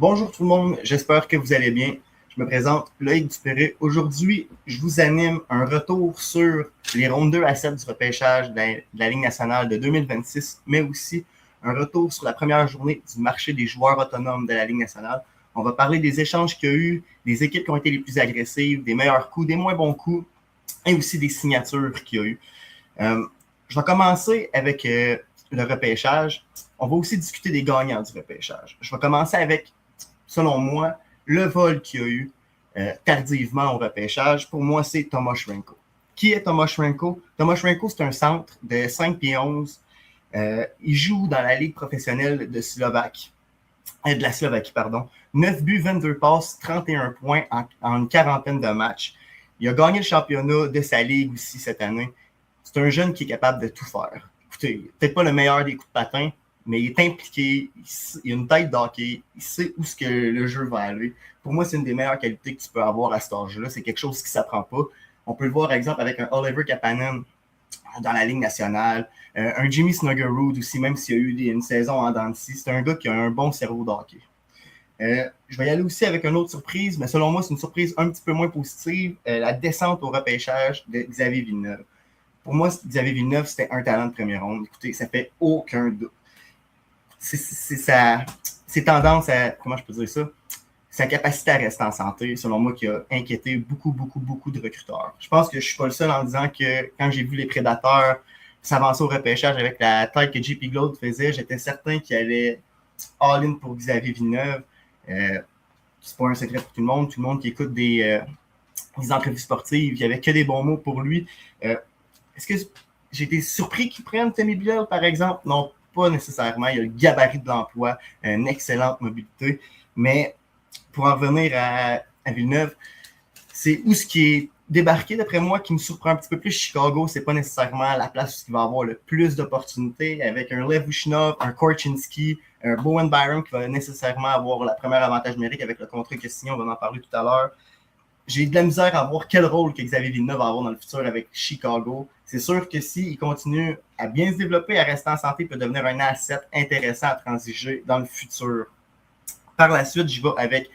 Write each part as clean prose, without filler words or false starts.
Bonjour tout le monde, j'espère que vous allez bien. Je me présente Loïc Dupéré. Aujourd'hui, je vous anime un retour sur les rondes 2 à 7 du repêchage de la Ligue nationale de 2026, mais aussi un retour sur la première journée du marché des joueurs autonomes de la Ligue nationale. On va parler des échanges qu'il y a eu, des équipes qui ont été les plus agressives, des meilleurs coups, des moins bons coups, et aussi des signatures qu'il y a eu. Je vais commencer avec le repêchage. On va aussi discuter des gagnants du repêchage. Je vais commencer avec, selon moi, le vol qu'il y a eu tardivement au repêchage. Pour moi, c'est Tomáš Švenko. Qui est Tomáš Švenko? Tomáš Švenko, c'est un centre de 5 pieds 11. Il joue dans la Ligue professionnelle de la Slovaquie. 9 buts, 22 passes, 31 points en une quarantaine de matchs. Il a gagné le championnat de sa ligue aussi cette année. C'est un jeune qui est capable de tout faire. Écoutez, peut-être pas le meilleur des coups de patin, mais il est impliqué, il a une tête d'hockey, il sait où ce que le jeu va aller. Pour moi, c'est une des meilleures qualités que tu peux avoir à cet âge-là. C'est quelque chose qui ne s'apprend pas. On peut le voir, par exemple, avec un Oliver Kapanen dans la Ligue nationale, un Jimmy Snuggerud aussi, même s'il y a eu une saison en dents de scie. C'est un gars qui a un bon cerveau d'hockey. Je vais y aller aussi avec une autre surprise, mais selon moi, c'est une surprise un petit peu moins positive, la descente au repêchage de Xavier Villeneuve. Pour moi, Xavier Villeneuve, c'était un talent de première ronde. Écoutez, ça fait aucun doute. C'est tendance à, comment je peux dire ça, sa capacité à rester en santé, selon moi, qui a inquiété beaucoup de recruteurs. Je pense que je ne suis pas le seul en disant que quand j'ai vu les Prédateurs s'avancer au repêchage avec la taille que JP Glaude faisait, j'étais certain qu'il allait all-in pour Xavier Villeneuve. C'est pas un secret pour tout le monde qui écoute des entrevues sportives, il n'y avait que des bons mots pour lui. Est-ce que j'ai été surpris qu'il prenne Tommy Biel, par exemple? Non, pas nécessairement. Il a le gabarit de l'emploi, une excellente mobilité. Mais pour en revenir à Villeneuve, c'est où ce qui est débarqué, d'après moi, qui me surprend un petit peu plus. Chicago, c'est pas nécessairement la place où il va avoir le plus d'opportunités, avec un Lev Ushinov, un Korchinski, un Bowen Byram qui va nécessairement avoir la première avantage numérique avec le contrat qu'il a signé, on va en parler tout à l'heure. J'ai de la misère à voir quel rôle que Xavier Villeneuve va avoir dans le futur avec Chicago. C'est sûr que s'il continue à bien se développer, à rester en santé, il peut devenir un asset intéressant à transiger dans le futur. Par la suite, j'y vais avec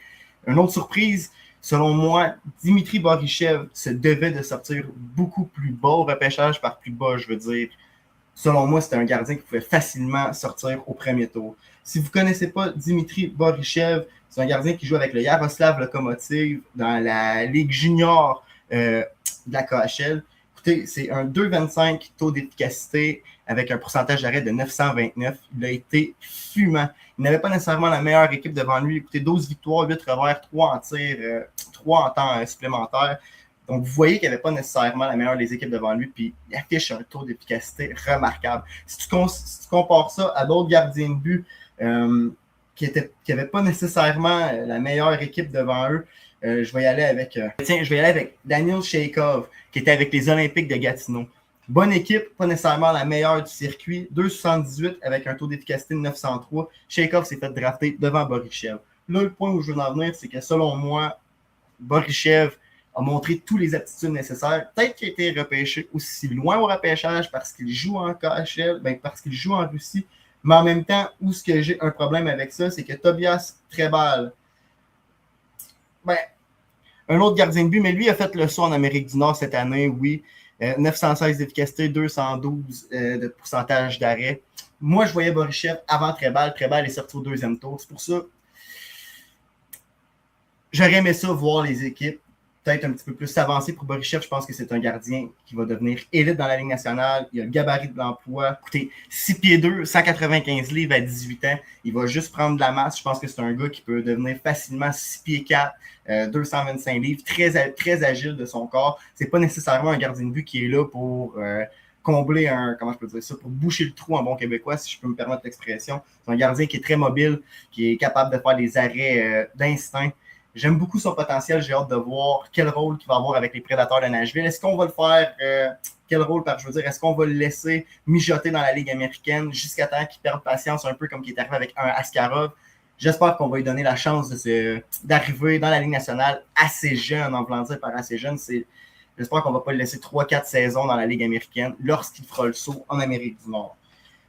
une autre surprise. Selon moi, Dimitri Borichev se devait de sortir beaucoup plus bas au repêchage. Par plus bas, je veux dire, selon moi, c'était un gardien qui pouvait facilement sortir au premier tour. Si vous ne connaissez pas Dimitri Borichev, c'est un gardien qui joue avec le Yaroslav Lokomotiv dans la Ligue junior de la KHL. Écoutez, c'est un 2,25 taux d'efficacité avec un pourcentage d'arrêt de 929. Il a été fumant. Il n'avait pas nécessairement la meilleure équipe devant lui. Écoutez, 12 victoires, 8 revers, 3 en tir, 3 en temps supplémentaire. Donc, vous voyez qu'il n'y avait pas nécessairement la meilleure des équipes devant lui, puis il affiche un taux d'efficacité remarquable. Si tu compares ça à d'autres gardiens de but qui n'avaient pas nécessairement la meilleure équipe devant eux, je vais y aller avec Daniil Sheikov, qui était avec les Olympiques de Gatineau. Bonne équipe, pas nécessairement la meilleure du circuit. 2,78 avec un taux d'efficacité de 903. Sheikov s'est fait drafter devant Borichev. Là, le point où je veux en venir, c'est que selon moi, Borichev a montré toutes les aptitudes nécessaires. Peut-être qu'il a été repêché aussi loin au repêchage parce qu'il joue en KHL, parce qu'il joue en Russie. Mais en même temps, où ce que j'ai un problème avec ça, c'est que Tobias Trebal, un autre gardien de but, mais lui a fait le saut en Amérique du Nord cette année, oui. 916 d'efficacité, 212 de pourcentage d'arrêt. Moi, je voyais Borichev avant Trebal. Trebal est sorti au deuxième tour. C'est pour ça j'aurais aimé ça voir les équipes peut-être un petit peu plus s'avancer pour Borichev. Je pense que c'est un gardien qui va devenir élite dans la Ligue nationale. Il a le gabarit de l'emploi. Écoutez, 6 pieds 2, 195 livres à 18 ans. Il va juste prendre de la masse. Je pense que c'est un gars qui peut devenir facilement 6 pieds 4, 225 livres, très agile de son corps. C'est pas nécessairement un gardien de but qui est là pour combler pour boucher le trou en bon québécois, si je peux me permettre l'expression. C'est un gardien qui est très mobile, qui est capable de faire des arrêts d'instinct. J'aime beaucoup son potentiel. J'ai hâte de voir quel rôle qu'il va avoir avec les Prédateurs de Nashville. Est-ce qu'on va le faire? Quel rôle, est-ce qu'on va le laisser mijoter dans la Ligue américaine jusqu'à temps qu'il perde patience, un peu comme il est arrivé avec un Askarov? J'espère qu'on va lui donner la chance d'arriver dans la Ligue nationale assez jeune, en voulant dire par assez jeune. J'espère qu'on ne va pas le laisser 3-4 saisons dans la Ligue américaine lorsqu'il fera le saut en Amérique du Nord.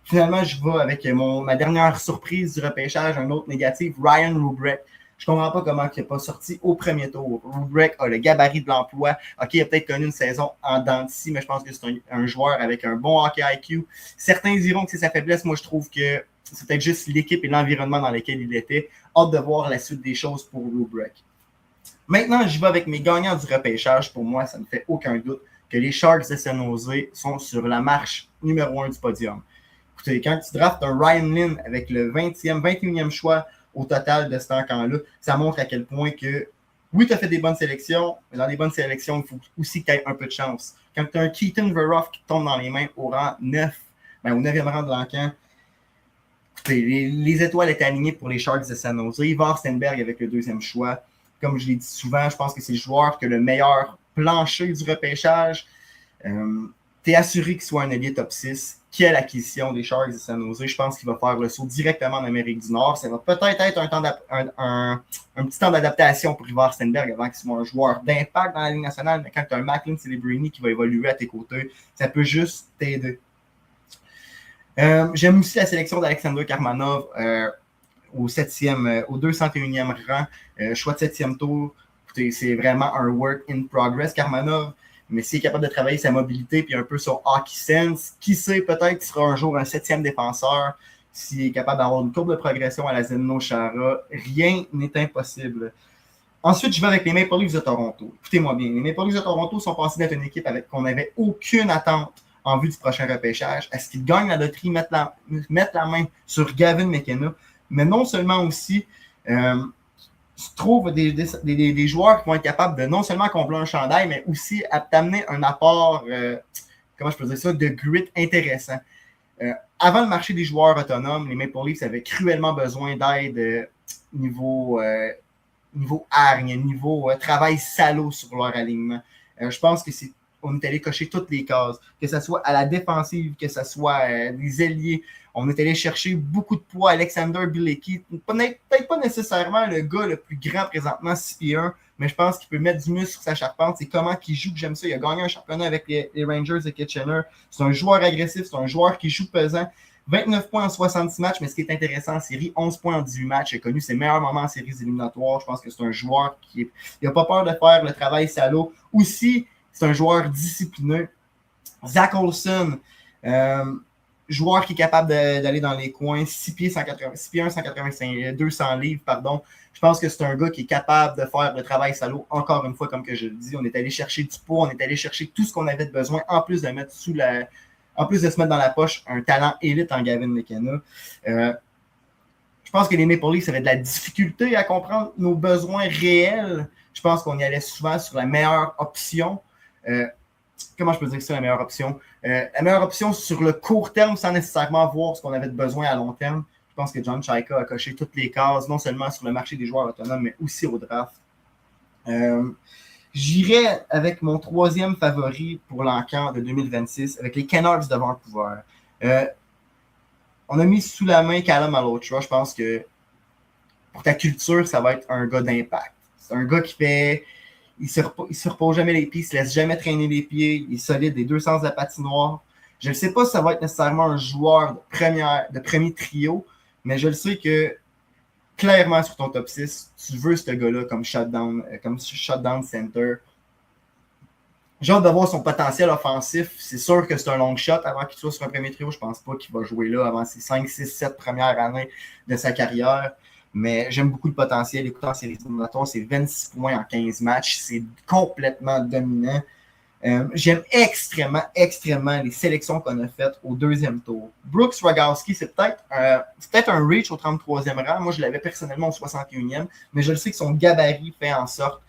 Finalement, je vais avec ma dernière surprise du repêchage, un autre négatif, Ryan Rubrek. Je ne comprends pas comment il n'est pas sorti au premier tour. Rubrek a le gabarit de l'emploi. OK, il a peut-être connu une saison en dents de scie, mais je pense que c'est un joueur avec un bon hockey IQ. Certains diront que c'est sa faiblesse. Moi, je trouve que c'est peut-être juste l'équipe et l'environnement dans lequel il était. Hâte de voir la suite des choses pour Rubrek. Maintenant, j'y vais avec mes gagnants du repêchage. Pour moi, ça ne fait aucun doute que les Sharks de San Jose sont sur la marche numéro 1 du podium. Écoutez, quand tu draftes un Ryan Lynn avec le 20e, 21e choix au total de cet camp-là, ça montre à quel point que, oui, tu as fait des bonnes sélections, mais dans les bonnes sélections, il faut aussi que tu aies un peu de chance. Quand tu as un Keaton Verhoff qui tombe dans les mains au rang 9, au 9e rang de l'encan, écoutez, les étoiles étaient alignées pour les Sharks de San Jose. Ivar Stenberg avec le 2e choix. Comme je l'ai dit souvent, je pense que c'est le joueur qui a le meilleur plancher du repêchage. Tu es assuré qu'il soit un allié top 6. Quelle acquisition des Sharks de San Jose. Je pense qu'il va faire le saut directement en Amérique du Nord. Ça va peut-être être un petit temps d'adaptation pour Ivar Stenberg avant qu'il soit un joueur d'impact dans la Ligue nationale. Mais quand tu as un Macklin Celebrini qui va évoluer à tes côtés, ça peut juste t'aider. J'aime aussi la sélection d'Alexander Karmanov au 201e rang, choix de 7e tour. Écoutez, c'est vraiment un work in progress, Karmanov. Mais s'il est capable de travailler sa mobilité puis un peu son hockey sense, qui sait, peut-être qu'il sera un jour un 7e défenseur. S'il est capable d'avoir une courbe de progression à la Zdeno Chara, rien n'est impossible. Ensuite, je vais avec les Maple Leafs de Toronto. Écoutez-moi bien, les Maple Leafs de Toronto sont passés d'être une équipe avec qu'on n'avait aucune attente en vue du prochain repêchage. Est-ce qu'ils gagnent la loterie, mettent la main sur Gavin McKenna, mais non seulement aussi se trouvent des joueurs qui vont être capables de non seulement combler un chandail, mais aussi t'amener un apport, comment je peux dire ça, de grit intéressant. Avant le marché des joueurs autonomes, les Maple Leafs avaient cruellement besoin d'aide niveau hargne, niveau travail salaud sur leur alignement. Je pense que on est allé cocher toutes les cases, que ce soit à la défensive, que ce soit des ailiers. On est allé chercher beaucoup de poids. Alexander Bilecki, peut-être pas nécessairement le gars le plus grand présentement, 6'1", mais je pense qu'il peut mettre du muscle sur sa charpente. C'est comment il joue que j'aime ça. Il a gagné un championnat avec les Rangers de Kitchener. C'est un joueur agressif, c'est un joueur qui joue pesant. 29 points en 66 matchs, mais ce qui est intéressant en série, 11 points en 18 matchs. Il a connu ses meilleurs moments en séries éliminatoires. Je pense que c'est un joueur qui n'a pas peur de faire le travail salaud. Aussi, c'est un joueur discipliné. Zach Olsen, joueur qui est capable d'aller dans les coins, 6 pieds 1 185, 200 livres, pardon. Je pense que c'est un gars qui est capable de faire le travail salaud. Encore une fois, comme que je le dis, on est allé chercher du poids, on est allé chercher tout ce qu'on avait besoin, en plus de mettre en plus de se mettre dans la poche un talent élite en Gavin McKenna. Je pense que les Maple Leafs avaient de la difficulté à comprendre nos besoins réels. Je pense qu'on y allait souvent sur la meilleure option. Comment je peux dire ça, la meilleure option? La meilleure option sur le court terme, sans nécessairement voir ce qu'on avait de besoin à long terme. Je pense que John Chayka a coché toutes les cases, non seulement sur le marché des joueurs autonomes, mais aussi au draft. J'irai avec mon troisième favori pour l'encan de 2026, avec les Canucks de Vancouver. On a mis sous la main Callum Malhotra. Je pense que pour ta culture, ça va être un gars d'impact. C'est un gars qui fait... Il se repose jamais les pieds, il se laisse jamais traîner les pieds, il est solide des deux sens de la patinoire. Je ne sais pas si ça va être nécessairement un joueur de premier trio, mais je le sais que clairement sur ton top 6, tu veux ce gars-là comme shutdown center. J'ai hâte de voir son potentiel offensif. C'est sûr que c'est un long shot avant qu'il soit sur un premier trio. Je ne pense pas qu'il va jouer là avant ses 5, 6, 7 premières années de sa carrière. Mais j'aime beaucoup le potentiel. Écoutez, en séries éliminatoires, c'est 26 points en 15 matchs. C'est complètement dominant. J'aime extrêmement les sélections qu'on a faites au deuxième tour. Brooks Rogowski, c'est peut-être un reach au 33e rang. Moi, je l'avais personnellement au 61e, mais je le sais que son gabarit fait en sorte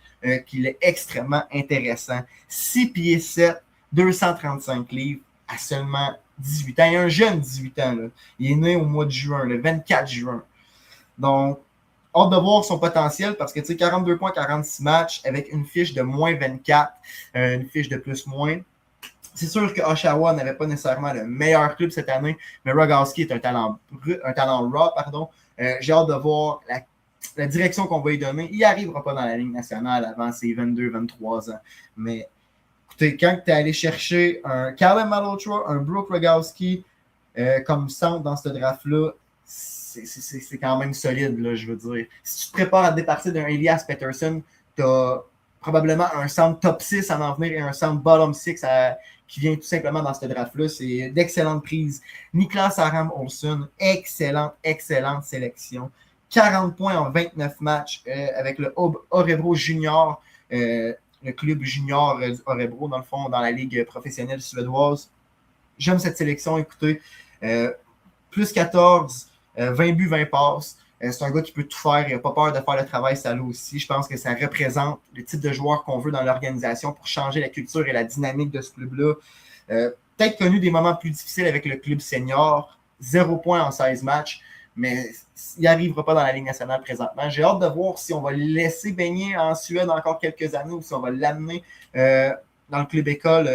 qu'il est extrêmement intéressant. 6 pieds 7, 235 livres à seulement 18 ans. Il y a un jeune 18 ans. Là. Il est né au mois de juin, le 24 juin. Donc, hâte de voir son potentiel parce que, tu sais, 42 points, 46 matchs avec une fiche de moins 24, une fiche de plus-moins. C'est sûr que Oshawa n'avait pas nécessairement le meilleur club cette année, mais Rogowski est un talent raw, pardon. J'ai hâte de voir la direction qu'on va lui donner. Il n'arrivera pas dans la Ligue nationale avant ses 22-23 ans. Mais, écoutez, quand tu es allé chercher un Callum Malhotra, un Brooks Rogowski, comme centre dans ce draft-là, c'est quand même solide, là, je veux dire. Si tu te prépares à te départir d'un Elias Pettersson, tu as probablement un centre top 6 à en venir et un centre bottom 6 qui vient tout simplement dans ce draft-là. C'est d'excellentes prises. Niklas Aram Olsson, excellente sélection. 40 points en 29 matchs avec le Örebro Junior, le club junior du Örebro, dans le fond, dans la ligue professionnelle suédoise. J'aime cette sélection, écoutez. Plus 14, 20 buts, 20 passes. C'est un gars qui peut tout faire. Il n'a pas peur de faire le travail sale aussi. Je pense que ça représente le type de joueur qu'on veut dans l'organisation pour changer la culture et la dynamique de ce club-là. Peut-être connu des moments plus difficiles avec le club senior. 0 points en 16 matchs, mais il n'arrivera pas dans la Ligue nationale présentement. J'ai hâte de voir si on va le laisser baigner en Suède encore quelques années ou si on va l'amener dans le club école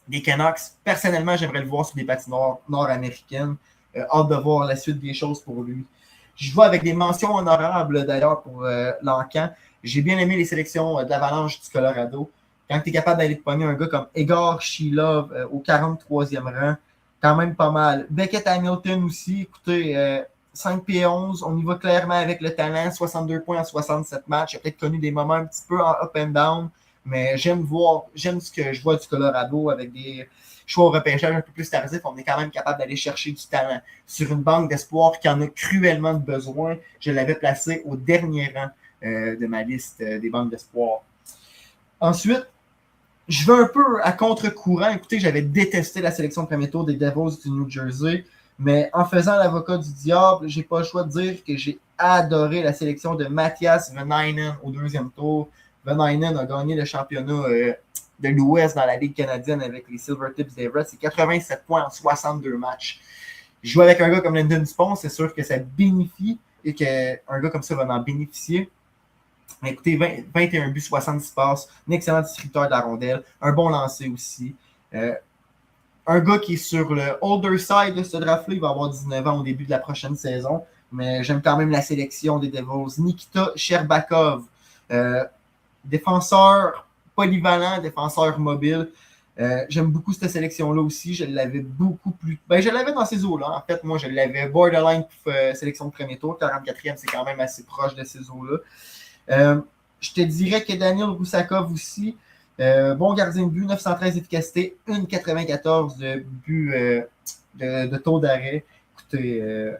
des Canucks. Personnellement, j'aimerais le voir sur des patinoires nord-américaines. Hâte de voir la suite des choses pour lui. Je vois avec des mentions honorables d'ailleurs pour l'Encan. J'ai bien aimé les sélections de l'Avalanche du Colorado. Quand tu es capable d'aller te pogner un gars comme Egor Shilov au 43e rang, quand même pas mal. Beckett Hamilton aussi, écoutez, 5 pieds 11, on y va clairement avec le talent, 62 points en 67 matchs. Il a peut-être connu des moments un petit peu en up and down, mais j'aime ce que je vois du Colorado avec des choix au repêchage un peu plus tardif. On est quand même capable d'aller chercher du talent. Sur une banque d'espoir qui en a cruellement besoin, je l'avais placé au dernier rang de ma liste des banques d'espoir. Ensuite, je vais un peu à contre-courant. Écoutez, j'avais détesté la sélection de premier tour des Devils du New Jersey, mais en faisant l'avocat du diable, j'ai pas le choix de dire que j'ai adoré la sélection de Mattias Väinänen au 2e tour. Väinänen a gagné le championnat de l'Ouest dans la Ligue canadienne avec les Silvertips d'Everett. C'est 87 points en 62 matchs. Jouer avec un gars comme Lyndon Dupont, c'est sûr que ça bénéficie et qu'un gars comme ça va en bénéficier. Mais écoutez, 21 buts, 70 passes, un excellent distributeur de la rondelle, un bon lancer aussi. Un gars qui est sur le older side de ce draft-là, il va avoir 19 ans au début de la prochaine saison, mais j'aime quand même la sélection des Devils. Nikita Sherbakov, défenseur polyvalent, défenseur mobile. J'aime beaucoup cette sélection-là aussi. Je l'avais beaucoup plus... je l'avais dans ces eaux-là. En fait, moi, je l'avais borderline sélection de premier tour. 44e, c'est quand même assez proche de ces eaux-là. Je te dirais que Daniel Roussakov aussi, bon gardien de but, 913 efficacité, 1,94 de but de taux d'arrêt. Écoutez,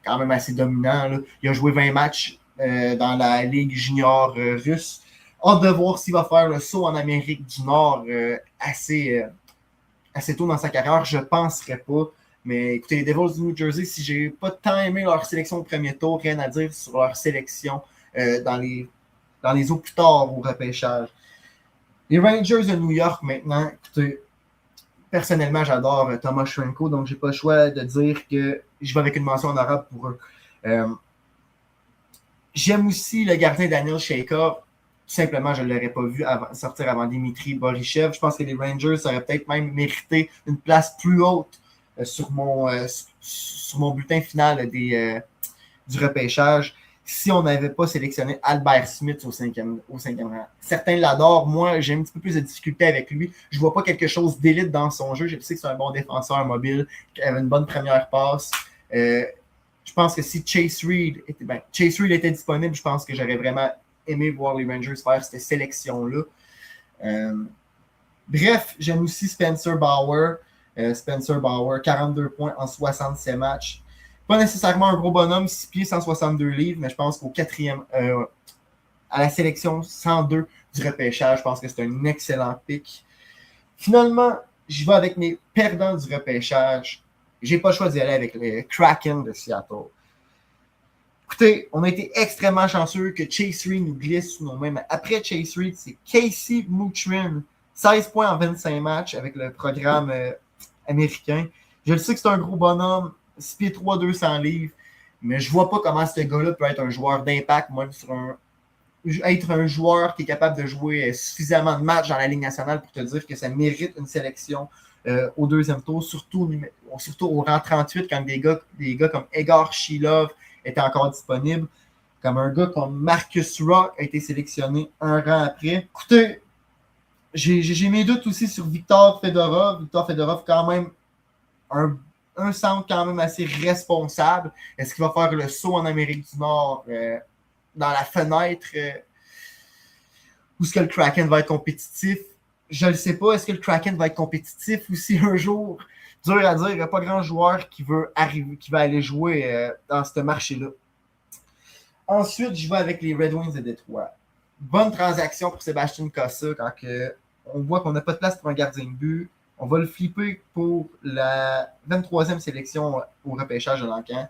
quand même assez dominant. Là. Il a joué 20 matchs dans la Ligue junior russe. Hâte de voir s'il va faire le saut en Amérique du Nord assez tôt dans sa carrière. Je ne penserais pas. Mais écoutez, les Devils du New Jersey, si je n'ai pas tant aimé leur sélection de premier tour, rien à dire sur leur sélection dans les eaux plus tard au repêchage. Les Rangers de New York maintenant, écoutez, personnellement, j'adore Thomas Schrenko, donc je n'ai pas le choix de dire que je vais avec une mention honorable pour eux. J'aime aussi le gardien Daniel Shaker. Tout simplement, je ne l'aurais pas vu sortir avant Dimitri Borychev. Je pense que les Rangers auraient peut-être même mérité une place plus haute sur mon bulletin final du repêchage si on n'avait pas sélectionné Albert Smith au 5e rang. Certains l'adorent. Moi, j'ai un petit peu plus de difficulté avec lui. Je ne vois pas quelque chose d'élite dans son jeu. Je sais que c'est un bon défenseur mobile, qui avait une bonne première passe. Je pense que si Chase Reed était disponible, je pense que j'aurais vraiment aimé voir les Rangers faire cette sélection-là. Bref, j'aime aussi Spencer Bauer. 42 points en 67 matchs. Pas nécessairement un gros bonhomme, 6 pieds, 162 livres, mais je pense qu'au quatrième, à la sélection 102 du repêchage, je pense que c'est un excellent pick. Finalement, j'y vais avec mes perdants du repêchage. J'ai pas le choix d'y aller avec le Kraken de Seattle. Écoutez, on a été extrêmement chanceux que Chase Reed nous glisse sous nos mains. Mais après Chase Reed, c'est Casey Mutrin. 16 points en 25 matchs avec le programme américain. Je le sais que c'est un gros bonhomme, 6 pieds 3, 200 livres, mais je vois pas comment ce gars-là peut être un joueur d'impact, même être un joueur qui est capable de jouer suffisamment de matchs dans la Ligue nationale pour te dire que ça mérite une sélection au 2e tour, surtout au rang 38, quand des gars comme Egor Shilov était encore disponible, comme un gars comme Marcus Rock a été sélectionné un rang après. Écoutez, j'ai mes doutes aussi sur Victor Fedorov. Victor Fedorov, quand même, un un centre quand même assez responsable. Est-ce qu'il va faire le saut en Amérique du Nord dans la fenêtre où est-ce que le Kraken va être compétitif? Je ne le sais pas. Est-ce que le Kraken va être compétitif aussi un jour? Dur à dire. Il n'y a pas grand joueur qui veut arriver, qui va aller jouer dans ce marché-là. Ensuite, je vais avec les Red Wings de Détroit. Bonne transaction pour Sébastien Cossa quand on voit qu'on n'a pas de place pour un gardien de but. On va le flipper pour la 23e sélection au repêchage de l'Encan.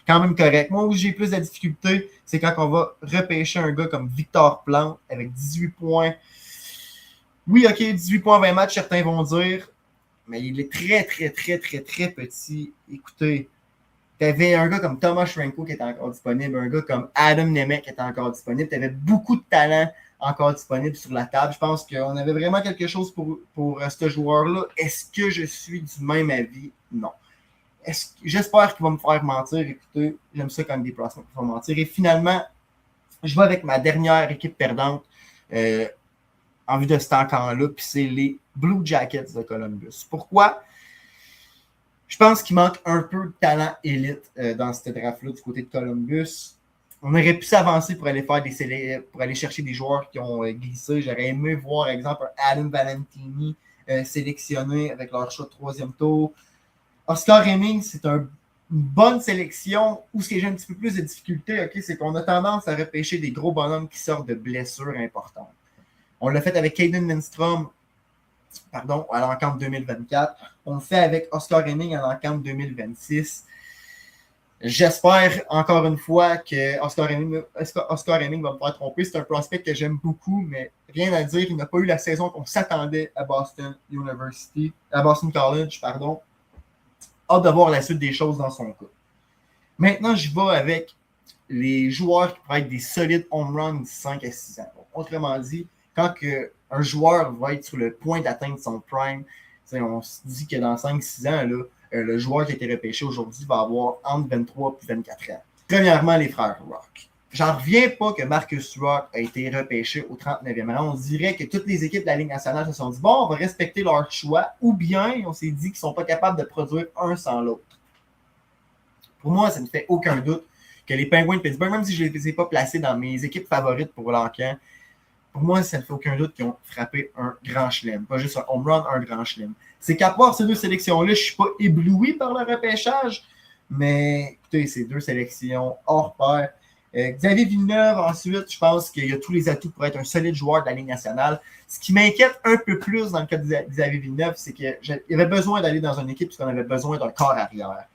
Quand même correct. Moi, où j'ai plus de difficultés, c'est quand on va repêcher un gars comme Victor Plante avec 18 points. Oui, OK, 18 points en 20 matchs, certains vont dire, mais il est très, très, très, très, très petit. Écoutez, tu avais un gars comme Thomas Schrenko qui était encore disponible, un gars comme Adam Nemec qui était encore disponible. Tu avais beaucoup de talent encore disponible sur la table. Je pense qu'on avait vraiment quelque chose pour ce joueur-là. Est-ce que je suis du même avis? Non. J'espère qu'il va me faire mentir. Écoutez, j'aime ça quand des prospects me font mentir. Et finalement, je vais avec ma dernière équipe perdante en vue de cet encamp-là, puis c'est les Blue Jackets de Columbus. Pourquoi? Je pense qu'il manque un peu de talent élite dans cette draft-là du côté de Columbus. On aurait pu s'avancer pour aller pour aller chercher des joueurs qui ont glissé. J'aurais aimé voir, par exemple, un Adam Valentini sélectionné avec leur choix de 3e tour. Oscar Hemming, c'est une bonne sélection. Où ce que j'ai un petit peu plus de difficulté, okay, c'est qu'on a tendance à repêcher des gros bonhommes qui sortent de blessures importantes. On l'a fait avec Caden Lindstrom à l'encamp 2024. On le fait avec Oscar Hemming à l'encamp 2026. J'espère encore une fois que Oscar Hemming va me faire tromper. C'est un prospect que j'aime beaucoup, mais rien à dire. Il n'a pas eu la saison qu'on s'attendait à Boston College. Hâte de voir la suite des choses dans son cas. Maintenant, je vais avec les joueurs qui pourraient être des solides home runs d'ici 5 à 6 ans. Donc, autrement dit, quand un joueur va être sur le point d'atteindre son prime, on se dit que dans 5-6 ans, là, le joueur qui a été repêché aujourd'hui va avoir entre 23 et 24 ans. Premièrement, les frères Rock. J'en reviens pas que Marcus Rock a été repêché au 39e rang. On se dirait que toutes les équipes de la Ligue nationale se sont dit bon, on va respecter leur choix, ou bien on s'est dit qu'ils ne sont pas capables de produire un sans l'autre. Pour moi, ça ne fait aucun doute que les Penguins de Pittsburgh, même si je ne les ai pas placés dans mes équipes favorites pour l'Encan, pour moi, ça ne fait aucun doute qu'ils ont frappé un grand chelem. Pas juste un home run, un grand chelem. C'est qu'à part ces deux sélections-là, je ne suis pas ébloui par le repêchage, mais écoutez, ces deux sélections hors pair. Xavier Villeneuve, ensuite, je pense qu'il a tous les atouts pour être un solide joueur de la Ligue nationale. Ce qui m'inquiète un peu plus dans le cas de Xavier Villeneuve, c'est qu'il avait besoin d'aller dans une équipe parce qu'on avait besoin d'un corps arrière.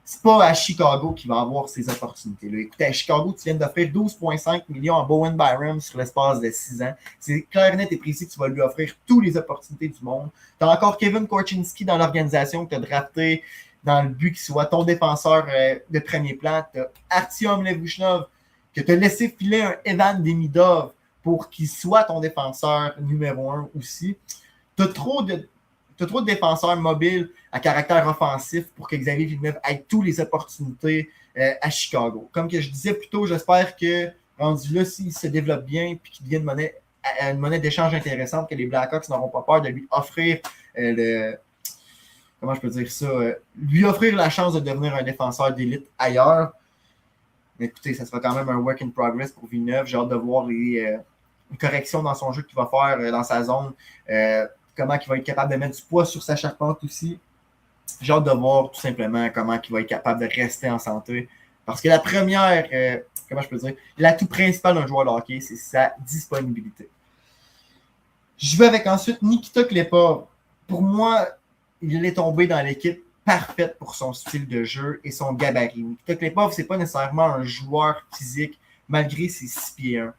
C'est pas à Chicago qu'il va avoir ces opportunités-là. Écoutez, à Chicago, tu viens d'offrir 12,5 millions à Bowen Byram sur l'espace de 6 ans. C'est clair, net et précis que tu vas lui offrir toutes les opportunités du monde. Tu as encore Kevin Korchinski dans l'organisation que tu as drafté dans le but qu'il soit ton défenseur de premier plan. Tu as Artyom Levushnov que tu as laissé filer un Evan Demidov pour qu'il soit ton défenseur numéro 1 aussi. Tu as trop de défenseurs mobiles à caractère offensif pour que Xavier Villeneuve ait toutes les opportunités à Chicago. Comme que je disais plus tôt, j'espère que rendu là, s'il se développe bien et qu'il devient une monnaie d'échange intéressante, que les Blackhawks n'auront pas peur de lui offrir lui offrir la chance de devenir un défenseur d'élite ailleurs. Mais écoutez, ça sera quand même un work in progress pour Villeneuve. J'ai hâte de voir les corrections dans son jeu qu'il va faire dans sa zone. Comment il va être capable de mettre du poids sur sa charpente aussi. J'ai hâte de voir tout simplement comment il va être capable de rester en santé. Parce que la première, l'atout principal d'un joueur de hockey, c'est sa disponibilité. Je vais avec ensuite Nikita Klepov. Pour moi, il est tombé dans l'équipe parfaite pour son style de jeu et son gabarit. Nikita Klepov, c'est pas nécessairement un joueur physique, malgré ses 6 pieds 1.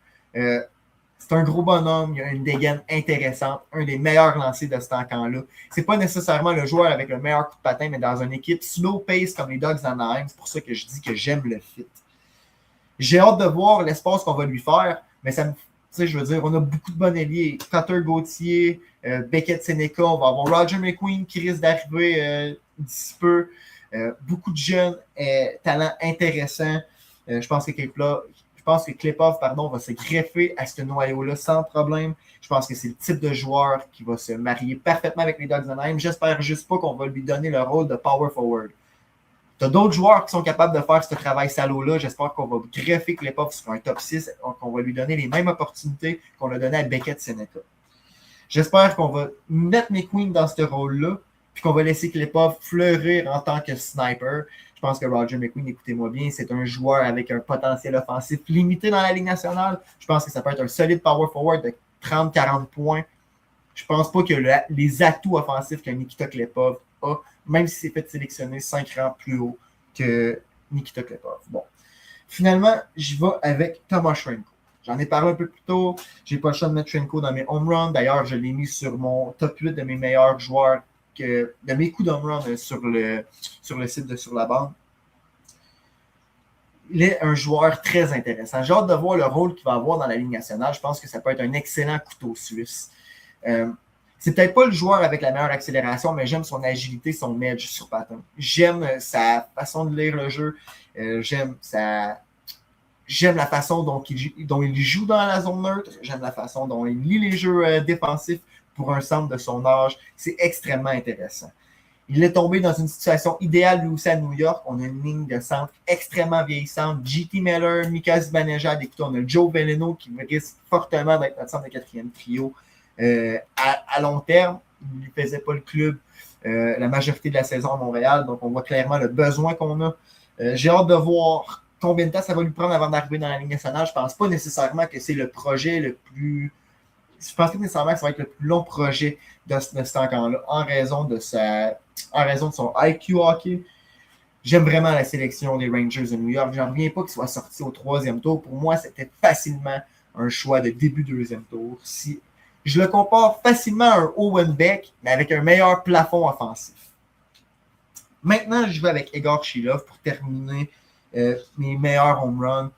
C'est un gros bonhomme, il a une dégaine intéressante, un des meilleurs lancers de cet encamp-là. C'est pas nécessairement le joueur avec le meilleur coup de patin, mais dans une équipe slow pace comme les Ducks d'Anaheim, c'est pour ça que je dis que j'aime le fit. J'ai hâte de voir l'espace qu'on va lui faire, mais ça me, je veux dire, on a beaucoup de bons ailiers. Cutter Gauthier, Beckett Seneca, on va avoir Roger McQueen qui risque d'arriver d'ici peu. Beaucoup de jeunes talents intéressants. Je pense que Klepov va se greffer à ce noyau-là sans problème. Je pense que c'est le type de joueur qui va se marier parfaitement avec les Ducks d'Anaheim. J'espère juste pas qu'on va lui donner le rôle de power forward. Tu as d'autres joueurs qui sont capables de faire ce travail salaud-là. J'espère qu'on va greffer Klepov sur un top 6, qu'on va lui donner les mêmes opportunités qu'on a donné à Beckett Seneca. J'espère qu'on va mettre McQueen dans ce rôle-là, puis qu'on va laisser Klepov fleurir en tant que sniper. Je pense que Roger McQueen, écoutez-moi bien, c'est un joueur avec un potentiel offensif limité dans la Ligue nationale. Je pense que ça peut être un solide power forward de 30-40 points. Je pense pas qu'il y a les atouts offensifs que Nikita Klepov a, même si c'est fait sélectionner 5 rangs plus haut que Nikita Klepov. Bon. Finalement, j'y vais avec Thomas Schrenko. J'en ai parlé un peu plus tôt. J'ai pas le choix de mettre Schrenko dans mes home runs. D'ailleurs, je l'ai mis sur mon top 8 de mes meilleurs joueurs, de mes coups d'home run sur le site de Sur la Bande. Il est un joueur très intéressant. J'ai hâte de voir le rôle qu'il va avoir dans la Ligue nationale. Je pense que ça peut être un excellent couteau suisse. C'est peut-être pas le joueur avec la meilleure accélération, mais j'aime son agilité, son edge sur patin. J'aime sa façon de lire le jeu. J'aime la façon dont il joue dans la zone neutre. J'aime la façon dont il lit les jeux défensifs pour un centre de son âge. C'est extrêmement intéressant. Il est tombé dans une situation idéale, lui aussi, à New York. On a une ligne de centre extrêmement vieillissante. JT Miller, Mika Zibanejad, écoutez, on a Joe Veleno qui risque fortement d'être notre centre de quatrième trio à long terme. Il ne faisait pas le club la majorité de la saison à Montréal, donc on voit clairement le besoin qu'on a. J'ai hâte de voir combien de temps ça va lui prendre avant d'arriver dans la Ligue nationale. Je ne pense pas nécessairement que c'est le projet le plus... Je pense pas nécessairement que ça va être le plus long projet de cet encan-là, en raison de son IQ hockey. J'aime vraiment la sélection des Rangers de New York. J'en reviens pas qu'il soit sorti au 3e tour. Pour moi, c'était facilement un choix de début 2e tour. Si je le compare facilement à un Owen Beck, mais avec un meilleur plafond offensif. Maintenant, je vais avec Egor Shilov pour terminer mes meilleurs home runs.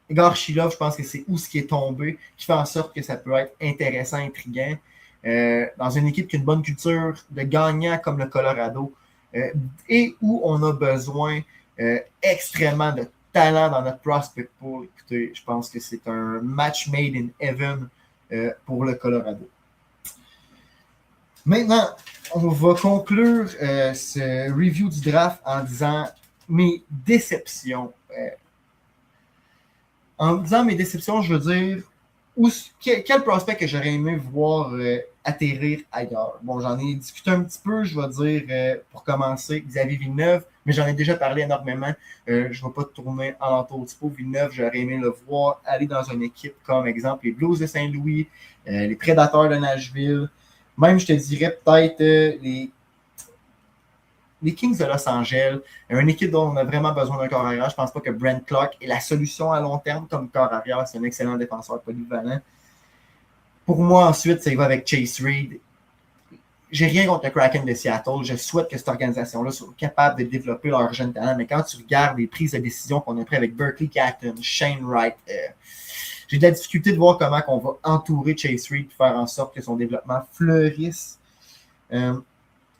Egor Shilov, je pense que c'est où ce qui est tombé, qui fait en sorte que ça peut être intéressant, intriguant. Dans une équipe qui a une bonne culture de gagnants comme le Colorado et où on a besoin extrêmement de talent dans notre prospect pool. Écoutez, je pense que c'est un match made in heaven pour le Colorado. Maintenant, on va conclure ce review du draft en disant mes déceptions. En disant mes déceptions, je veux dire quel prospect que j'aurais aimé voir atterrir ailleurs. Bon, j'en ai discuté un petit peu, je vais dire, pour commencer, Xavier Villeneuve, mais j'en ai déjà parlé énormément. Je ne vais pas tourner en l'entour du pot. Villeneuve, j'aurais aimé le voir aller dans une équipe comme, exemple, les Blues de Saint-Louis, les Prédateurs de Nashville, même, je te dirais, peut-être les Kings de Los Angeles, une équipe dont on a vraiment besoin d'un corps arrière. Je ne pense pas que Brent Clark est la solution à long terme comme corps arrière. C'est un excellent défenseur polyvalent. Pour moi, ensuite, ça y va avec Chase Reed. J'ai rien contre le Kraken de Seattle. Je souhaite que cette organisation-là soit capable de développer leur jeune talent. Mais quand tu regardes les prises de décision qu'on a prises avec Berkeley Catton, Shane Wright, j'ai de la difficulté de voir comment on va entourer Chase Reed pour faire en sorte que son développement fleurisse.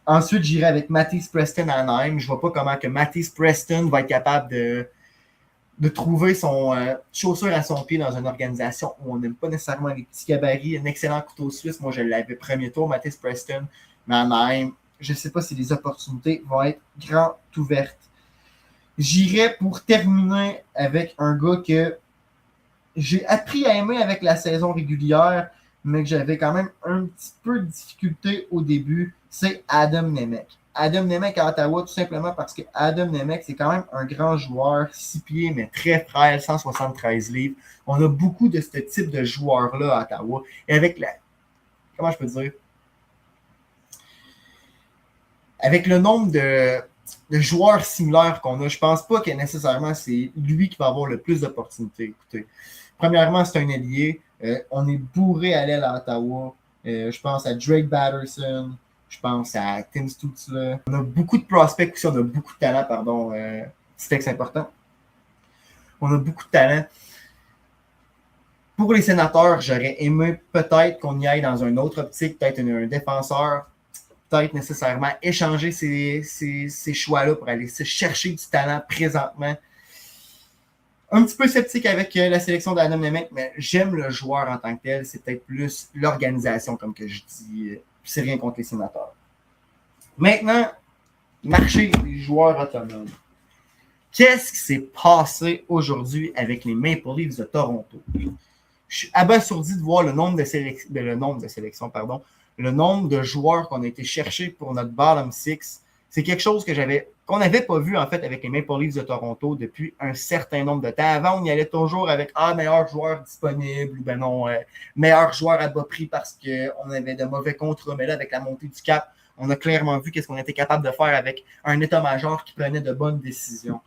Ensuite, j'irai avec Matisse Preston à Anaheim. Je ne vois pas comment que Matisse Preston va être capable de trouver son chaussure à son pied dans une organisation où on n'aime pas nécessairement les petits gabarits. Un excellent couteau suisse. Moi, je l'avais premier tour, Matisse Preston. Mais Anaheim, je ne sais pas si les opportunités vont être grandes ouvertes. J'irai pour terminer avec un gars que j'ai appris à aimer avec la saison régulière, mais que j'avais quand même un petit peu de difficulté au début, c'est Adam Nemec. Adam Nemec à Ottawa, tout simplement parce que Adam Nemec, c'est quand même un grand joueur, 6 pieds, mais très frêle, 173 livres. On a beaucoup de ce type de joueurs-là à Ottawa. Et avec comment je peux dire? Avec le nombre de joueurs similaires qu'on a, je pense pas que nécessairement c'est lui qui va avoir le plus d'opportunités. Écoutez, premièrement, c'est un ailier. On est bourré à l'aile à Ottawa. Je pense à Drake Batterson. Je pense à Tim Stützle. On a beaucoup de prospects aussi. On a beaucoup de talent, pardon. C'est important. On a beaucoup de talent. Pour les Sénateurs, j'aurais aimé peut-être qu'on y aille dans une autre optique, peut-être un défenseur, peut-être nécessairement échanger ces choix-là pour aller se chercher du talent présentement. Un petit peu sceptique avec la sélection d'Adam Nemec, mais j'aime le joueur en tant que tel. C'est peut-être plus l'organisation, comme que je dis. C'est rien contre les Sénateurs. Maintenant, marché des joueurs autonomes. Qu'est-ce qui s'est passé aujourd'hui avec les Maple Leafs de Toronto? Je suis abasourdi de voir le nombre de joueurs qu'on a été chercher pour notre bottom six. C'est quelque chose qu'on n'avait pas vu en fait avec les Maple Leafs de Toronto depuis un certain nombre de temps. Avant, on y allait toujours avec meilleur joueur disponible ou meilleur joueur à bas prix parce qu'on avait de mauvais contrats. Mais là, avec la montée du cap, on a clairement vu qu'est-ce qu'on était capable de faire avec un état-major qui prenait de bonnes décisions.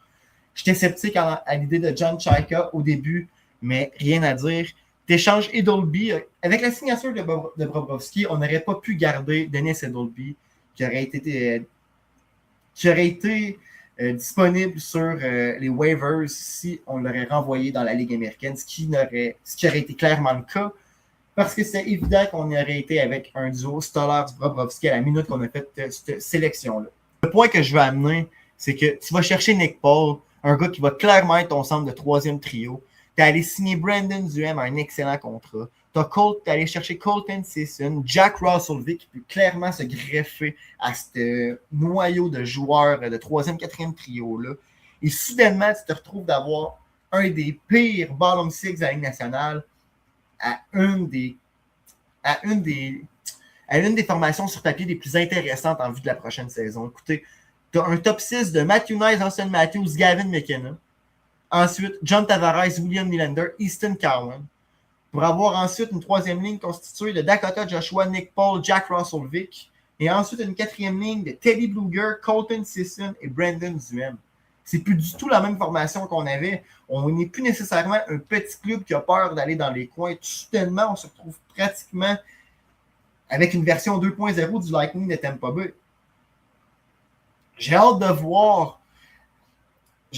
J'étais sceptique à l'idée de John Chayka au début, mais rien à dire. T'échanges Edolby. Avec la signature de Bobrovsky, on n'aurait pas pu garder Dennis Edolby, qui aurait été disponible sur les waivers si on l'aurait renvoyé dans la Ligue américaine, ce qui aurait été clairement le cas, parce que c'est évident qu'on aurait été avec un duo Stolarz-Bobrovsky à la minute qu'on a fait cette sélection-là. Le point que je veux amener, c'est que tu vas chercher Nick Paul, un gars qui va clairement être ton centre de troisième trio. Tu es allé signer Brandon Duhem à un excellent contrat. Tu es allé chercher Colton Sisson, Jack Roslovic qui peut clairement se greffer à ce noyau de joueurs de troisième, quatrième trio-là. Et soudainement, tu te retrouves d'avoir un des pires bottom six de la Ligue nationale à une des formations sur papier les plus intéressantes en vue de la prochaine saison. Écoutez, tu as un top 6 de Matthew Knies, Austin Matthews, Gavin McKenna. Ensuite, John Tavares, William Nylander, Easton Cowan. Pour avoir ensuite une troisième ligne constituée de Dakota Joshua, Nick Paul, Jack Roslovic. Et ensuite une quatrième ligne de Teddy Bluger, Colton Sisson et Brandon Duhem. C'est plus du tout la même formation qu'on avait. On n'est plus nécessairement un petit club qui a peur d'aller dans les coins. Tout soudainement, on se retrouve pratiquement avec une version 2.0 du Lightning de Tampa Bay. J'ai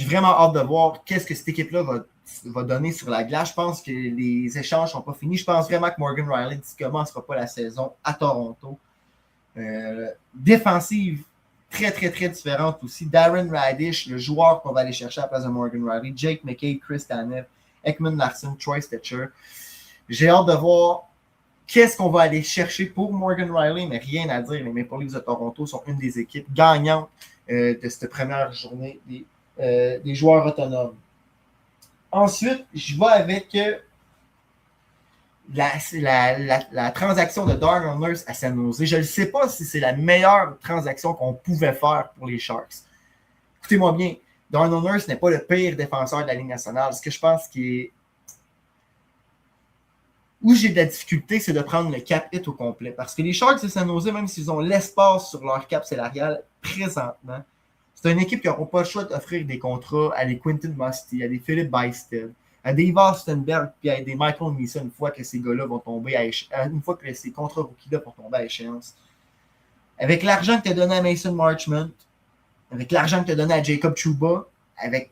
vraiment hâte de voir qu'est-ce que cette équipe-là va donner sur la glace. Je pense que les échanges ne sont pas finis. Je pense vraiment que Morgan Rielly ne commencera pas la saison à Toronto. Défensive très, très, très différente aussi. Darren Radish, le joueur qu'on va aller chercher à la place de Morgan Rielly. Jake McCabe, Chris Tanev, Ekman Larsson, Troy Stecher. J'ai hâte de voir qu'est-ce qu'on va aller chercher pour Morgan Rielly, mais rien à dire. Les Maple Leafs de Toronto sont une des équipes gagnantes de cette première journée des joueurs autonomes. Ensuite, je vais avec la transaction de Darnell Nurse à San Jose. Je ne sais pas si c'est la meilleure transaction qu'on pouvait faire pour les Sharks. Écoutez-moi bien, Darnell Nurse n'est pas le pire défenseur de la Ligue nationale. Ce que je pense où j'ai de la difficulté, c'est de prendre le cap hit au complet. Parce que les Sharks de San Jose, même s'ils ont l'espace sur leur cap salarial présentement, c'est une équipe qui n'aura pas le choix d'offrir des contrats à des Quentin Musty, à des Philippe Bystead, à des Ivar Stenberg, puis à des Michael Neeson une fois que ces gars-là vont tomber une fois que ces contrats rookies-là vont tomber à échéance. Avec l'argent que tu as donné à Mason Marchment, avec l'argent que tu as donné à Jacob Trouba, avec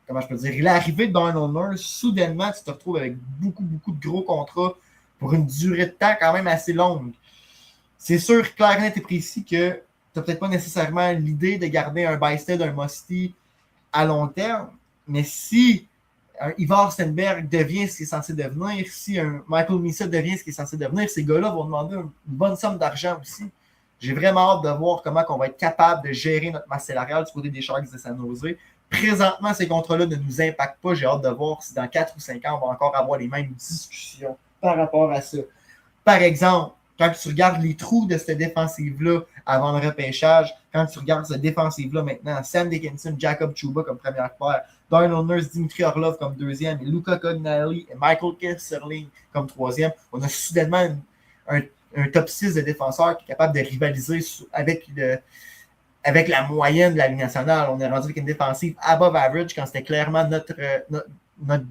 l'arrivée de Darnell Nurse, soudainement, tu te retrouves avec beaucoup, beaucoup de gros contrats pour une durée de temps quand même assez longue. C'est sûr, clair, net et précis que tu n'as peut-être pas nécessairement l'idée de garder un Bystead, un Musty à long terme, mais si un Ivar Stenberg devient ce qu'il est censé devenir, si un Michael Misa devient ce qu'il est censé devenir, ces gars-là vont demander une bonne somme d'argent aussi. J'ai vraiment hâte de voir comment on va être capable de gérer notre masse salariale du côté des Sharks de San Jose. Présentement, ces contrats-là ne nous impactent pas. J'ai hâte de voir si dans 4 ou 5 ans, on va encore avoir les mêmes discussions par rapport à ça. Par exemple, quand tu regardes les trous de cette défensive-là avant le repêchage, quand tu regardes cette défensive-là maintenant, Sam Dickinson, Jacob Trouba comme première paire, Darnell Nurse, Dimitri Orlov comme deuxième, et Luka Kognali et Michael Kesslerling comme troisième, on a soudainement un top 6 de défenseurs qui est capable de rivaliser avec la moyenne de la Ligue nationale. On est rendu avec une défensive above average quand c'était clairement notre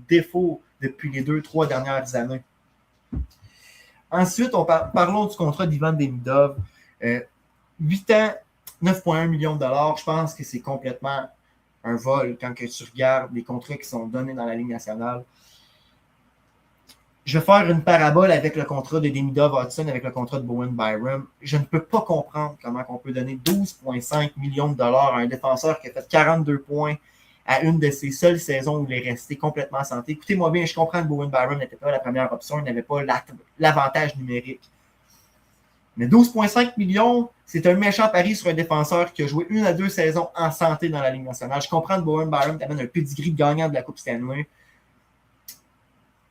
défaut depuis les 2-3 dernières années. Ensuite, parlons du contrat d'Ivan Demidov. 8 ans, 9,1 millions de dollars. Je pense que c'est complètement un vol quand que tu regardes les contrats qui sont donnés dans la Ligue nationale. Je vais faire une parabole avec le contrat de Demidov Hudson, avec le contrat de Bowen Byram. Je ne peux pas comprendre comment on peut donner 12,5 millions de dollars à un défenseur qui a fait 42 points à une de ses seules saisons où il est resté complètement en santé. Écoutez-moi bien, je comprends que Bowen Byram n'était pas la première option, il n'avait pas l'avantage numérique. Mais 12,5 millions, c'est un méchant pari sur un défenseur qui a joué 1 à 2 saisons en santé dans la Ligue nationale. Je comprends que Bowen Byram t'amène un pedigree de gagnant de la Coupe Stanley.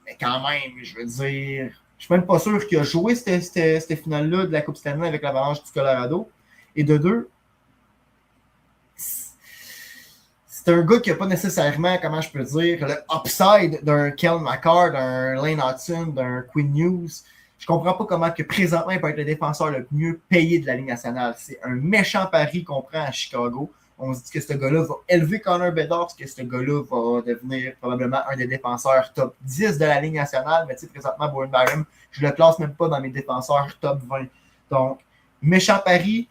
Mais quand même, je veux dire, je suis même pas sûr qu'il a joué cette finale-là de la Coupe Stanley avec l'Avalanche du Colorado. Et de deux, c'est un gars qui n'a pas nécessairement, comment je peux dire, le upside d'un Kel McCarr, d'un Lane Hudson, d'un Quinn Hughes. Je comprends pas comment que présentement il peut être le défenseur le mieux payé de la Ligue nationale. C'est un méchant pari qu'on prend à Chicago. On se dit que ce gars-là va élever Connor Bedard, que ce gars-là va devenir probablement un des défenseurs top 10 de la Ligue nationale. Mais tu sais, présentement, Bowen Byram, je le classe même pas dans mes défenseurs top 20. Donc, méchant pari.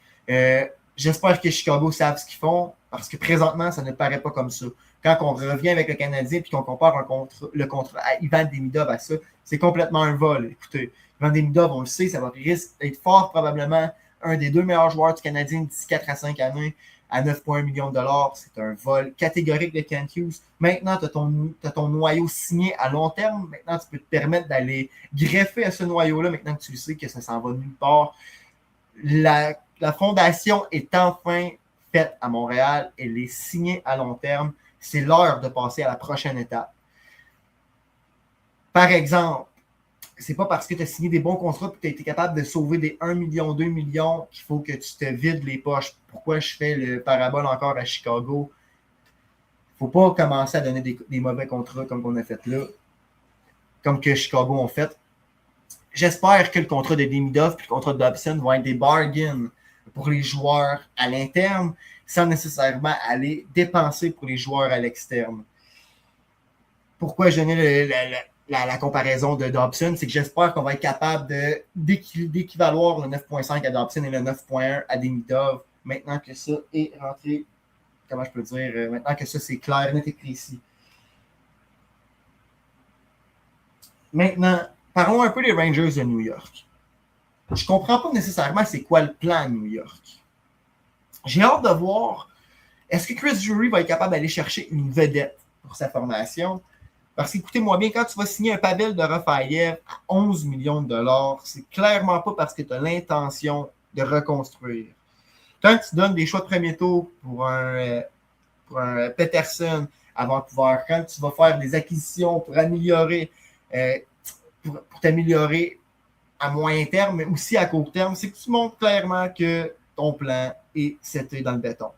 J'espère que Chicago savent ce qu'ils font, parce que présentement, ça ne paraît pas comme ça. Quand on revient avec le Canadien et qu'on compare le contrat à Ivan Demidov à ça, c'est complètement un vol. Écoutez, Ivan Demidov, on le sait, ça va risque d'être fort probablement un des 2 meilleurs joueurs du Canadien d'ici 4 à 5 années à 9,1 millions de dollars. C'est un vol catégorique de Kent Hughes. Maintenant, tu as ton noyau signé à long terme. Maintenant, tu peux te permettre d'aller greffer à ce noyau-là. Maintenant que tu sais que ça s'en va nulle part. La fondation est enfin faite à Montréal. Elle est signée à long terme. C'est l'heure de passer à la prochaine étape. Par exemple, c'est pas parce que tu as signé des bons contrats et que tu as été capable de sauver des 1 million, 2 millions qu'il faut que tu te vides les poches. Pourquoi je fais le parabole encore à Chicago? Il ne faut pas commencer à donner des mauvais contrats comme on a fait là, comme que Chicago ont fait. J'espère que le contrat de Demidov et le contrat de Dobson vont être des bargains pour les joueurs à l'interne, sans nécessairement aller dépenser pour les joueurs à l'externe. Pourquoi je donnais la comparaison de Dobson, c'est que j'espère qu'on va être capable d'équivaloir le 9.5 à Dobson et le 9.1 à Demidov, maintenant que ça est rentré, comment je peux dire, maintenant que ça c'est clair, net et précis. Maintenant, parlons un peu des Rangers de New York. Je ne comprends pas nécessairement c'est quoi le plan à New York. J'ai hâte de voir, est-ce que Chris Drury va être capable d'aller chercher une vedette pour sa formation? Parce qu'écoutez-moi bien, quand tu vas signer un Pavel de Rafaïev à 11 millions de dollars, c'est clairement pas parce que tu as l'intention de reconstruire. Quand tu donnes des choix de premier tour pour un Peterson à Vancouver, quand tu vas faire des acquisitions pour améliorer, pour t'améliorer à moyen terme, mais aussi à court terme, c'est que tu montres clairement que ton plan est seté dans le béton.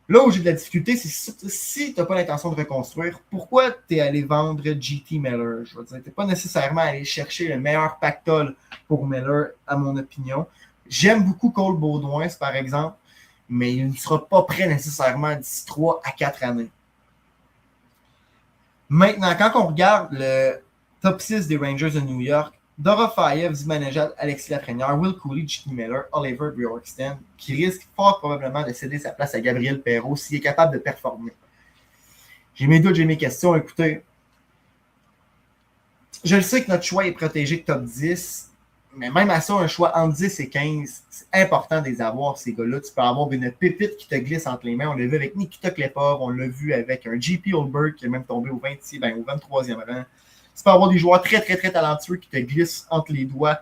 Là où j'ai de la difficulté, c'est si tu n'as pas l'intention de reconstruire, pourquoi tu es allé vendre JT Miller? Je veux dire, tu n'es pas nécessairement allé chercher le meilleur pactole pour Miller, à mon opinion. J'aime beaucoup Cole Baudouin, par exemple, mais il ne sera pas prêt nécessairement d'ici 3 à 4 années. Maintenant, quand on regarde le top 6 des Rangers de New York, Dorofeyev, Zibanejad, Alexis Lafrenière, Will Cooley, J.T. Miller, Oliver Bjorkstrand, qui risque fort probablement de céder sa place à Gabriel Perreault s'il est capable de performer. J'ai mes doutes, j'ai mes questions. Écoutez, je le sais que notre choix est protégé de top 10, mais même à ça, un choix entre 10 et 15, c'est important de les avoir, ces gars-là. Tu peux avoir une pépite qui te glisse entre les mains. On l'a vu avec Nikita Klepov, on l'a vu avec un J.P. Holberg qui est même tombé au 23e rang. Tu peux avoir des joueurs très, très, très talentueux qui te glissent entre les doigts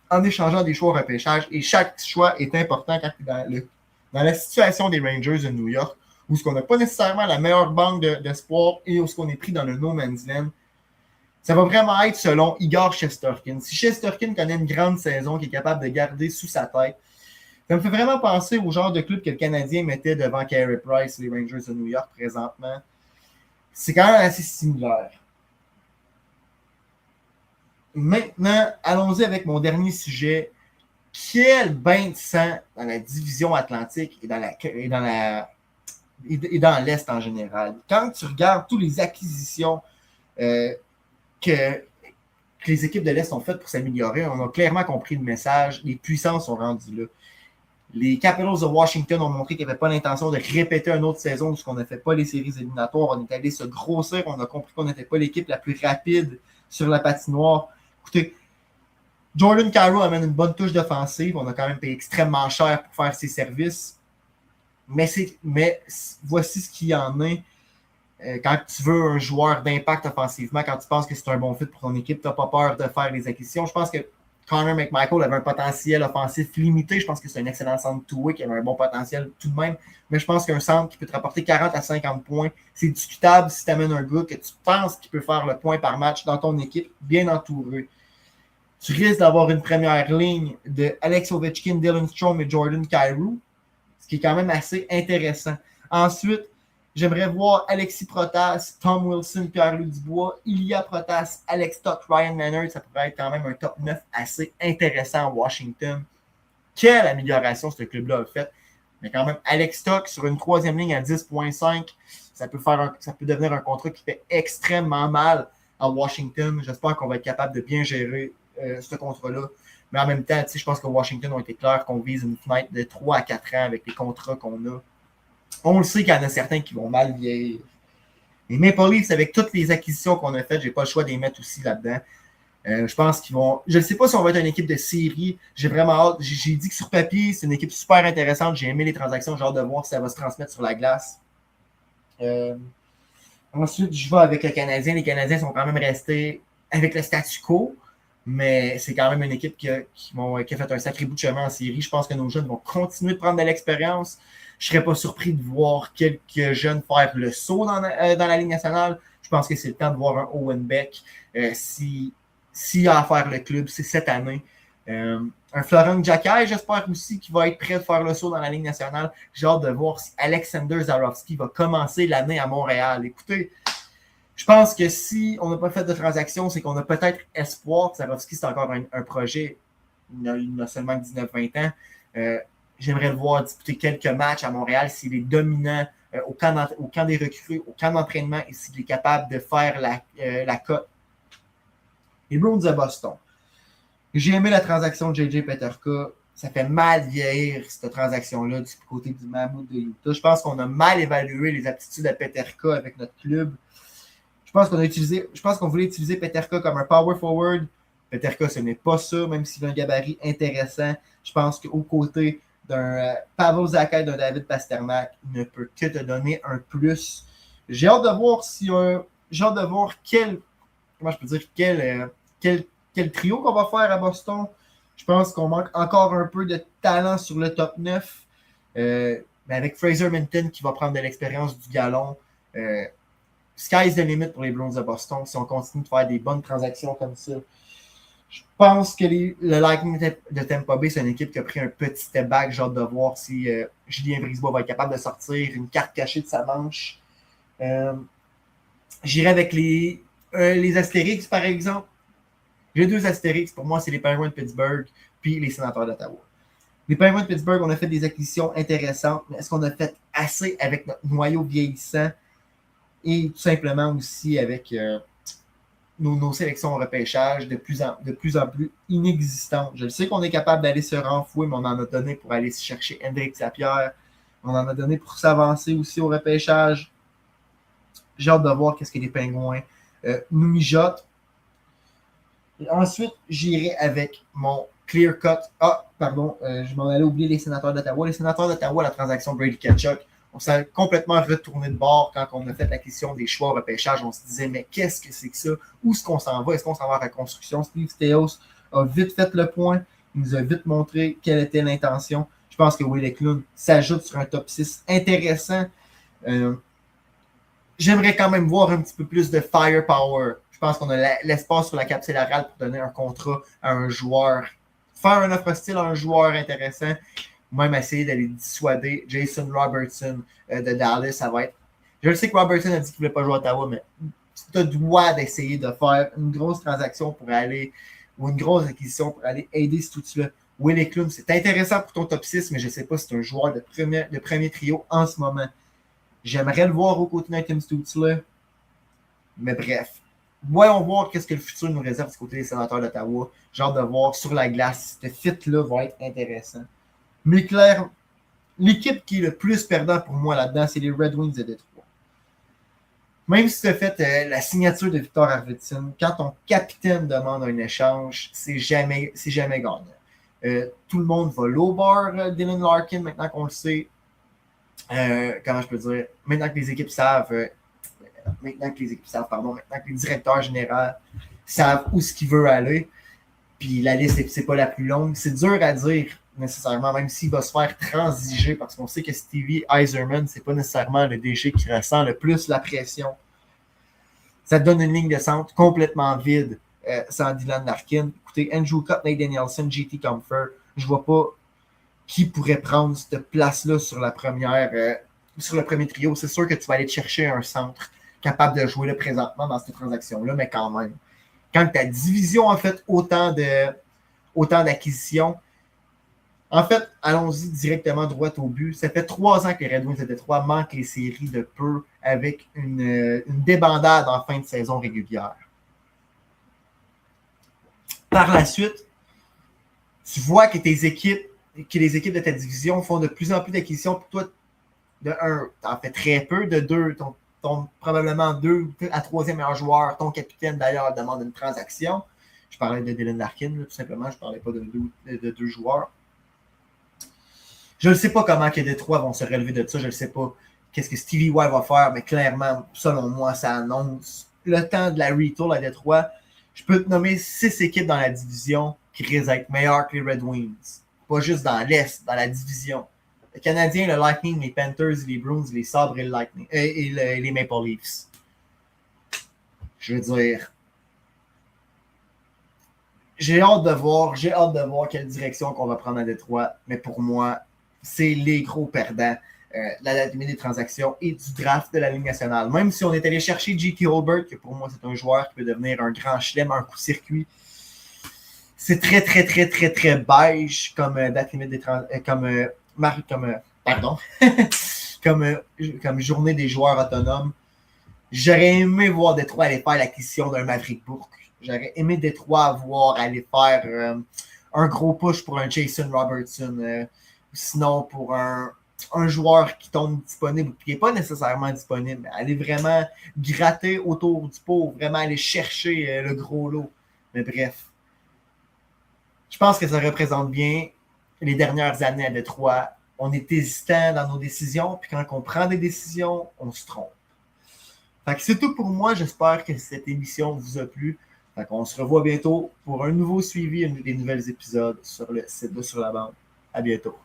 en échangeant des choix au repêchage. Et chaque choix est important quand dans la situation des Rangers de New York, où on n'a pas nécessairement la meilleure banque d'espoir et où on est pris dans le no man's land. Ça va vraiment être selon Igor Shesterkin. Si Shesterkin connaît une grande saison, qui est capable de garder sous sa tête, ça me fait vraiment penser au genre de club que le Canadien mettait devant Carey Price, les Rangers de New York présentement. C'est quand même assez similaire. Maintenant, allons-y avec mon dernier sujet. Quel bain de sang dans la division atlantique et dans l'Est en général. Quand tu regardes toutes les acquisitions que les équipes de l'Est ont faites pour s'améliorer, on a clairement compris le message. Les puissances sont rendues là. Les Capitals de Washington ont montré qu'ils n'avaient pas l'intention de répéter une autre saison où on n'a fait pas les séries éliminatoires. On est allé se grossir. On a compris qu'on n'était pas l'équipe la plus rapide sur la patinoire. Écoutez, Jordan Kyrou amène une bonne touche d'offensive. On a quand même payé extrêmement cher pour faire ses services. Mais voici ce qu'il y en est. Quand tu veux un joueur d'impact offensivement, quand tu penses que c'est un bon fit pour ton équipe, tu n'as pas peur de faire les acquisitions. Je pense que Connor McMichael avait un potentiel offensif limité. Je pense que c'est un excellent centre two-way qui avait un bon potentiel tout de même. Mais je pense qu'un centre qui peut te rapporter 40 à 50 points, c'est discutable si tu amènes un gars que tu penses qu'il peut faire le point par match dans ton équipe, bien entouré. Tu risques d'avoir une première ligne de Alex Ovechkin, Dylan Strome et Jordan Kyrou, ce qui est quand même assez intéressant. Ensuite, j'aimerais voir Alexis Protas, Tom Wilson, Pierre-Louis Dubois, Ilya Protas, Alex Tuch, Ryan Manners. Ça pourrait être quand même un top 9 assez intéressant à Washington. Quelle amélioration ce club-là a fait. Mais quand même, Alex Tuch sur une troisième ligne à 10,5, ça peut devenir un contrat qui fait extrêmement mal à Washington. J'espère qu'on va être capable de bien gérer ce contrat-là. Mais en même temps, je pense que Washington ont été clairs qu'on vise une fenêtre de 3 à 4 ans avec les contrats qu'on a. On le sait qu'il y en a certains qui vont mal vieillir. Les Maple Leafs, avec toutes les acquisitions qu'on a faites, j'ai pas le choix de les mettre aussi là-dedans. Je pense qu'ils vont. Je ne sais pas si on va être une équipe de série. J'ai vraiment hâte. J'ai dit que sur papier, c'est une équipe super intéressante. J'ai aimé les transactions. J'ai hâte de voir si ça va se transmettre sur la glace. Ensuite, je vais avec les Canadiens. Les Canadiens sont quand même restés avec le statu quo. Mais c'est quand même une équipe qui a fait un sacré bout de chemin en série. Je pense que nos jeunes vont continuer de prendre de l'expérience. Je ne serais pas surpris de voir quelques jeunes faire le saut dans la Ligue nationale. Je pense que c'est le temps de voir un Owen Beck. S'il y a à faire le club, c'est cette année. Un Florent Jacquet, j'espère aussi qu'il va être prêt de faire le saut dans la Ligue nationale. J'ai hâte de voir si Alexander Zarovski va commencer l'année à Montréal. Écoutez, je pense que si on n'a pas fait de transaction, c'est qu'on a peut-être espoir. Zarovski, c'est encore un projet. Il a seulement 19-20 ans. J'aimerais le voir disputer quelques matchs à Montréal s'il est dominant au camp des recrues, au camp d'entraînement et s'il est capable de faire la cote. Les Bruins de Boston. J'ai aimé la transaction de J.J. Peterka. Ça fait mal vieillir cette transaction-là du côté du Mammouth de Utah. Je pense qu'on a mal évalué les aptitudes à Peterka avec notre club. Je pense qu'on voulait utiliser Peterka comme un power forward. Peterka, ce n'est pas ça, même s'il a un gabarit intéressant. Je pense qu'au côté d'un Pavel Zacha et d'un David Pasternak, il ne peut que te donner un plus. J'ai hâte de voir quel trio qu'on va faire à Boston. Je pense qu'on manque encore un peu de talent sur le top 9. Mais avec Fraser Minton qui va prendre de l'expérience du galon, sky's the limit pour les Bruins de Boston si on continue de faire des bonnes transactions comme ça. Je pense que le Lightning de Tampa Bay, c'est une équipe qui a pris un petit step back. J'ai hâte de voir si Julien Brisebois va être capable de sortir une carte cachée de sa manche. J'irai avec les Astérix, par exemple. J'ai 2 Astérix. Pour moi, c'est les Penguins de Pittsburgh puis les Sénateurs d'Ottawa. Les Penguins de Pittsburgh, on a fait des acquisitions intéressantes, mais est-ce qu'on a fait assez avec notre noyau vieillissant et tout simplement aussi avec nos sélections au repêchage de plus en plus inexistantes. Je sais qu'on est capable d'aller se renfouer, mais on en a donné pour aller chercher Hendrix Lapierre. On en a donné pour s'avancer aussi au repêchage. J'ai hâte de voir qu'est-ce que les Pingouins nous mijotent. Et ensuite, j'irai avec mon clear cut. Je m'en allais oublier les Sénateurs d'Ottawa. Les Sénateurs d'Ottawa, la transaction Brady Tkachuk, on s'est complètement retourné de bord quand on a fait l'acquisition des choix au repêchage. On se disait, mais qu'est-ce que c'est que ça? Où est-ce qu'on s'en va? Est-ce qu'on s'en va à la reconstruction? Steve Stéos a vite fait le point. Il nous a vite montré quelle était l'intention. Je pense que Will Eklund s'ajoute sur un top 6 intéressant. J'aimerais quand même voir un petit peu plus de firepower. Je pense qu'on a l'espace sur la cap salariale pour donner un contrat à un joueur. Faire un offre hostile à un joueur intéressant. Même essayer d'aller dissuader Jason Robertson de Dallas. Ça va être. Je sais que Robertson a dit qu'il ne voulait pas jouer à Ottawa, mais tu dois d'essayer de faire une grosse transaction pour aller, ou une grosse acquisition pour aller aider ce outil-là. Will Eklund, c'est intéressant pour ton top 6, mais je ne sais pas si c'est un joueur de premier trio en ce moment. J'aimerais le voir aux côtés d'un Tim Stützle. Mais bref. Voyons voir qu'est-ce que le futur nous réserve du côté des Sénateurs d'Ottawa. J'ai hâte de voir sur la glace. Ce fit-là va être intéressant. Mais clair, l'équipe qui est le plus perdant pour moi là-dedans, c'est les Red Wings de Détroit. Même si tu as fait la signature de Victor Arvidsson, quand ton capitaine demande un échange, c'est jamais gagnant. Tout le monde va low bar Dylan Larkin, maintenant qu'on le sait. Comment je peux dire? Maintenant que les équipes savent, maintenant que les directeurs généraux savent où ce qu'ils veulent aller. Puis la liste, c'est pas la plus longue. C'est dur à dire nécessairement, même s'il va se faire transiger, parce qu'on sait que Stevie Yzerman, c'est pas nécessairement le DG qui ressent le plus la pression. Ça te donne une ligne de centre complètement vide sans Dylan Larkin. Écoutez, Andrew Cup, Nate Danielson, JT Comfort, je vois pas qui pourrait prendre cette place-là sur la première, sur le premier trio. C'est sûr que tu vas aller te chercher un centre capable de jouer là présentement dans cette transaction-là, mais quand même. Quand ta division a fait autant d'acquisitions, en fait, allons-y directement droit au but. Ça fait 3 ans que les Red Wings de Détroit manquent les séries de peu avec une débandade en fin de saison régulière. Par la suite, tu vois que les équipes de ta division font de plus en plus d'acquisitions. Pour toi, de 1, tu en fais très peu. De 2, ton probablement 2 à 3e meilleur joueur, ton capitaine d'ailleurs, demande une transaction. Je parlais de Dylan Larkin, là, tout simplement. Je ne parlais pas de 2 joueurs. Je ne sais pas comment que Détroit vont se relever de ça. Je ne sais pas qu'est-ce que Stevie Y va faire, mais clairement, selon moi, ça annonce le temps de la retour à Détroit. Je peux te nommer 6 équipes dans la division qui risquent d'être meilleures que les Red Wings. Pas juste dans l'Est, dans la division. Le Canadien, le Lightning, les Panthers, les Bruins, les Sabres et le Lightning, et les Maple Leafs. Je veux dire, j'ai hâte de voir quelle direction qu'on va prendre à Détroit, mais pour moi, c'est les gros perdants de la date limite des transactions et du draft de la Ligue nationale. Même si on est allé chercher J.T. Holbert, que pour moi, c'est un joueur qui peut devenir un grand chelem, un coup-circuit. C'est très, très, très, très, très beige comme date limite des comme journée des joueurs autonomes. J'aurais aimé voir Détroit aller faire l'acquisition d'un Maverick Bourque. J'aurais aimé Détroit voir aller faire un gros push pour un Jason Robertson. Sinon, pour un joueur qui tombe disponible, qui n'est pas nécessairement disponible, mais aller vraiment gratter autour du pot, vraiment aller chercher le gros lot. Mais bref, je pense que ça représente bien les dernières années à Détroit. On est hésitant dans nos décisions, puis quand on prend des décisions, on se trompe. Fait que c'est tout pour moi. J'espère que cette émission vous a plu. Fait qu'on se revoit bientôt pour un nouveau suivi des nouveaux épisodes sur le site de Sur la Bande. À bientôt.